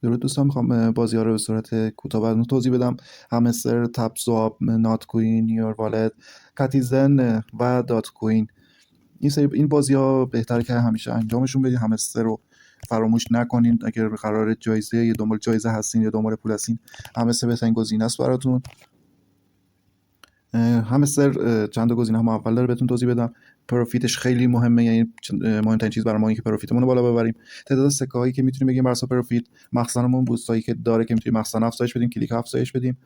درود دوستان، میخوام بازی ها رو به صورت کوتاه براتون توضیح بدم. همستر، تپ سواب، نات کوین، یور والت، کاتیزن و دات کوین. این بازی ها بهتره که همیشه انجامشون بدین. همستر رو فراموش نکنین. اگر قرار جایزه یا دنبال جایزه هستین یا دنبال پول هستین، همستر بهترین گزینه است براتون. همستر چند تا گزینه هم اول داره بهتون توضیح بدم. پروفیتش خیلی مهمه، یعنی مهمترین چیز برای ما اینه که پروفیتمون رو بالا ببریم. تعداد سکه هایی که میتونیم بگیم بر اساس پروفیت، مخزنمون بوستایی که داره که میتونیم مخزن افزایش بدیم، کلیک افزایش بدیم.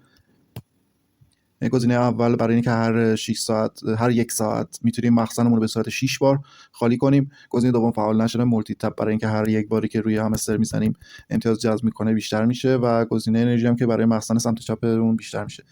گزینه اول برای اینکه هر 6 ساعت هر یک ساعت میتونیم مخزنمون رو به صورت 6 بار خالی کنیم. گزینه دوم فعال نشده مولتی تپ، برای اینکه هر یک باری که روی همستر میزنیم امتیاز جذب میکنه بیشتر میشه، و گزینه انرژی هم که برای مخزن سمت چپ اون بیشتر میشه.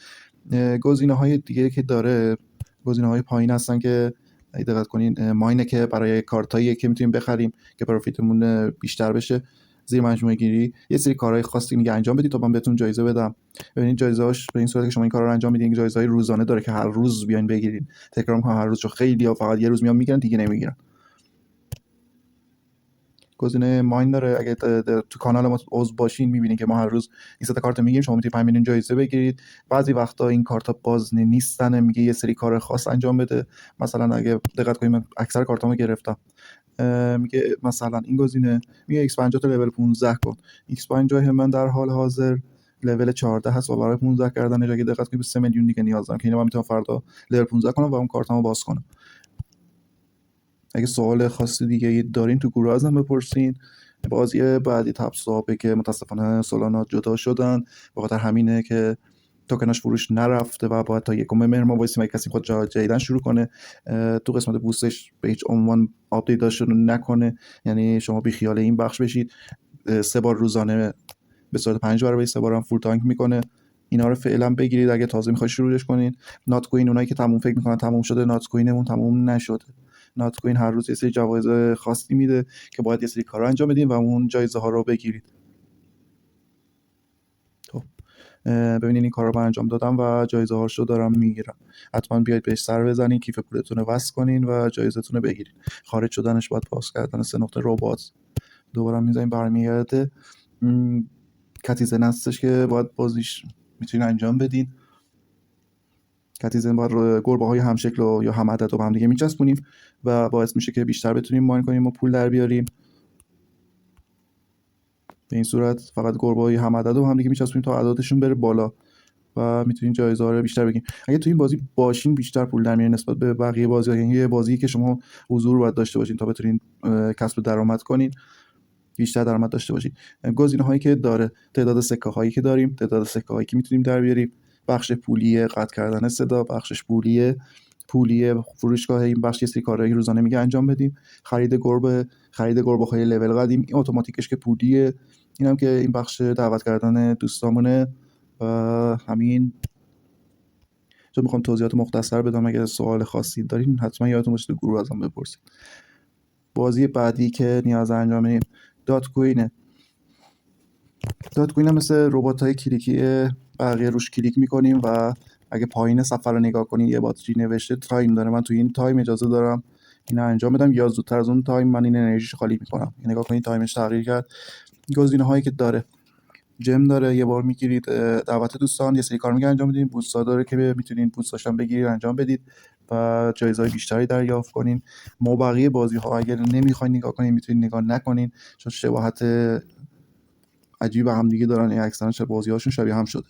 گزینه های دیگه که داره گزینه های پایین هستن که دقت کنین. ماینه که برای کارتایی که میتونیم بخریم که پروفیتمون بیشتر بشه. زیر مجموعه گیری یه سری کارهای خاصی میگه انجام بدید تا من بهتون جایزه بدم. ببینید جایزه‌اش به این صورت که شما این کارا رو انجام میدین. جایزهای روزانه داره که هر روز بیاین بگیرید. تکرار میکنم هر روز، چون خیلی‌ها فقط یه روز میان میگیرن دیگه نمیگیرن. گزینه ماین داره. اگه تو کانال ما عضو باشین میبینید که ما هر روز این سه تا کارت میگیم، شما میتونید 5 میلیون جایزه بگیرید. بعضی وقتا این کارتا باز نیستن، میگه یه سری کار خاص انجام بده. مثلا اگه دقت کنید من اکثر کارتامو گرفتم. میگه مثلا این گزینه میگه X50 تا لول 15 کن. X50 من در حال حاضر لول 14 هست و برای 15 کردنش اگه دقت کنید 3 میلیون دیگه نیاز دارم که اینو من میتونم فردا لول 15 کنم و اون کارتامو باز کنم. اگه سوال خاصی دیگه دارین تو گروه ازم بپرسین. بازی بعدی تبسابه که متاسفانه سولانا جدا شدن، به خاطر همینه که توکناش فروش نرفته و باید تا 1 مهر ما وایسیم اگه کسی خود جدیدن شروع کنه. تو قسمت بوستش به هیچ عنوان آپدیت داشته نکنه، یعنی شما بی خیال این بخش بشید. 3 بار روزانه به صورت 5 برابر 3 بار هم فول تانک میکنه. اینا رو فعلا بگیرید اگه تازه میخواید شروعش کنین. نات کوین، اونایی که تموم فکر میکنن تموم شده، نات کوینمون تموم نشده. نات کوین هر روز یه سری جوایز خاصی میده که باید یه سری کارا انجام بدین و اون جایزه ها رو بگیرید. خب ببینید این کارا رو انجام دادم و جایزه هاشو دارم میگیرم. حتما بیاید بهش سر بزنین، کیف پولتون رو وصل کنین و جایزتون رو بگیرید. خارج شدنش باید پاس کردن 3 نقطه ربات دوباره میذاریم برمیگرده. کاتیزن هستش که باید بازیش میتونین انجام بدین. کاتیزن باید گربه های همشکل و یا هم عدد رو با هم دیگه میچسبونیم و باعث میشه که بیشتر بتونیم ماین کنیم و پول در بیاریم. به این صورت فقط گربه های هم عدد رو با هم دیگه میچسبونیم تا عددشون بره بالا و میتونین جایزه ها رو بیشتر بگیریم. اگه تو این بازی باشین بیشتر پول در میارین نسبت به بقیه بازی‌ها. یعنی یه بازی که شما حضور باید داشته باشین تا بتونین کسب درآمد کنین، بیشتر درآمد داشته باشید. گزینه هایی که داره، تعداد سکه هایی که داریم، تعداد سکه هایی که میتونیم در بیاریم، بخش پولی قطع کردن صدا، بخشش پولی فروشگاه، این بخش یه سری کارهای روزانه میگه انجام بدیم. خرید گربه های لول قدیم، این اتوماتیکش که پولیه. اینم که این بخش دعوت کردن دوستامونه و همین. چون میخوام توضیحات مختصر بدم، اگه سوال خاصی دارین حتما یادتون باشه تو گروه ازم بپرسید. بازی بعدی که نیاز انجام بدیم دات کوینه. دات کوین هم مثل ربات‌های کلیکی بقیه روش کلیک میکنیم و اگه پایین صفحه رو نگاه کنین یه باتری نوشته تایم داره. من توی این تایم اجازه دارم اینا انجام بدم یا زودتر از اون تایم من این انرژیشو خالی میکنم. نگاه کنین تایمش تغییر کرد. گزینه هایی که داره، جم داره، یه بار میگیرید. دعوت دوستان، یه سری کار میگه انجام بدین. بوستا داره که میتونین بوستاش هم بگیرید انجام بدید و جایزهای بیشتری دریافت کنین. بقیه بازی ها اگر نمیخواین نگاه کنین میتونین نگاه نکنین، چون شباهت عجیب هم دیگه دارن. این اکثرا بازی‌هاشون شبیه هم شده.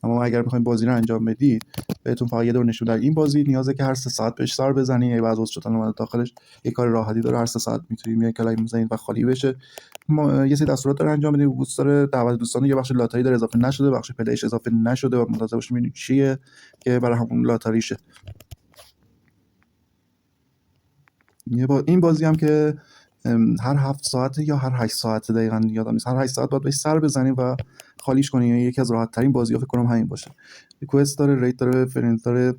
اما اگر بخواید بازی رو انجام بدید بهتون فقط یه دور نشون در این بازی نیازه که هر 3 ساعت بهش سر بزنین. یه بعضی شدن اومده داخلش یه کار راحتی داره، هر 3 ساعت میتونید یه کلمه بزنید و خالی بشه. یه سری دستورات داره انجام بدید. بوست داره، دعوت دوستان، یه بخش لاتاری داره اضافه نشده، بخش پلیش اضافه نشده و منتظر باشید ببینید چیه که برای همون لاتاریشه. این بازی هم که هر 7 ساعت یا هر 8 ساعت دقیقاً یادم نیست، هر 8 ساعت باید بهش سر بزنیم و خالیش کنیم. یعنی یکی از راحت ترین بازی‌ها فکر کنم همین باشه. ریکوست داره، ریت داره، فرند داره،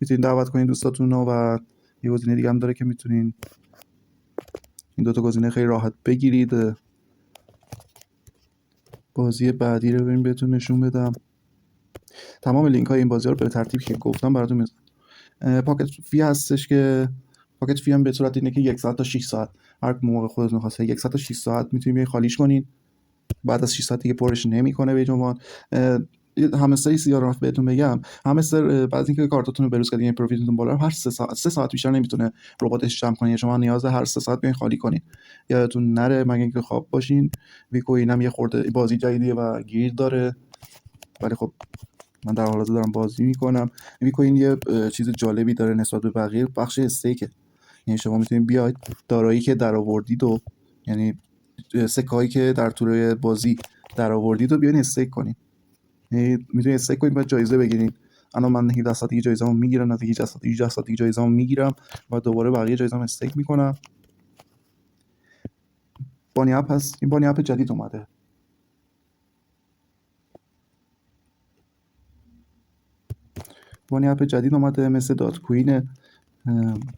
میتونین دعوت کنین دوستاتون رو و یه گزینه دیگه هم داره که میتونین این دوتا گزینه خیلی راحت بگیرید. بازی بعدی رو بریم بهتون نشون بدم. تمام لینک های این بازی رو به ترتیبی که گفتم براتون میذارم. پاکت فی هستش که پاکت فی هم به صورت اینه که 1 ساعت تا 6 ساعت هر موقع خودتون خواسته 1 ساعت تا 6 ساعت میتونید بیاین خالیش کنین. بعد از 6 ساعت دیگه پرش نمیکنه به عنوان. همستری سیاه رفت بهتون بگم، همستر بعد اینکه کارتاتون رو بروز کردین پروفیتتون بالا، هر 3 ساعت بیشتر نمیتونه رباتش جمع کنه. شما نیاز هر 3 ساعت بیاین خالی کنین، یادتون نره مگه اینکه خواب باشین. ویکوین هم یه خورده بازی جدیدیه و گیر داره، ولی خب من در حال حاضر دارم بازی میکنم. ویکوین یه چیز جالبی داره نسبت به بقیه، بخش استیکه. یعنی شما میتونید بیاید دارایی که درآوردید و یعنی سکه‌هایی که در طول بازی درآوردید و بیاین استیک کنین. یعنی میتونید استیک کنید بعد جایزه بگیرین. الان من 17 ساعتی جایزه‌مو میگیرم، نزدیک 18 ساعتی جایزه‌مو میگیرم و دوباره بقیه جایزه‌مو استیک میکنم. بانی اپ هست، این بانی اپ جدید اومده. بانی اپ جدید اومده مثل دات کوینه،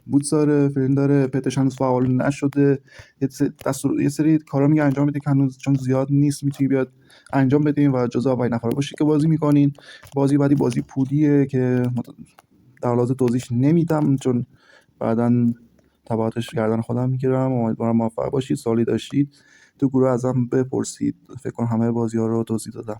بوتس داره، فریم داره، پتش هنوز فعال نشده. یه سری کارا میگه انجام بدید که هنوز چون زیاد نیست میتونی بیاد انجام بدین و جزء اولین نفر باشید که بازی میکنین. بازی بعدی بازی پولیه که در لحاظ توضیحش نمیدم چون بعداً تبعاتش گردن خودم میگیرم. امیدوارم موفق باشید. سوالی داشتید تو گروه ازم بپرسید، فکر کنم همه بازی ها رو توضیح دادم.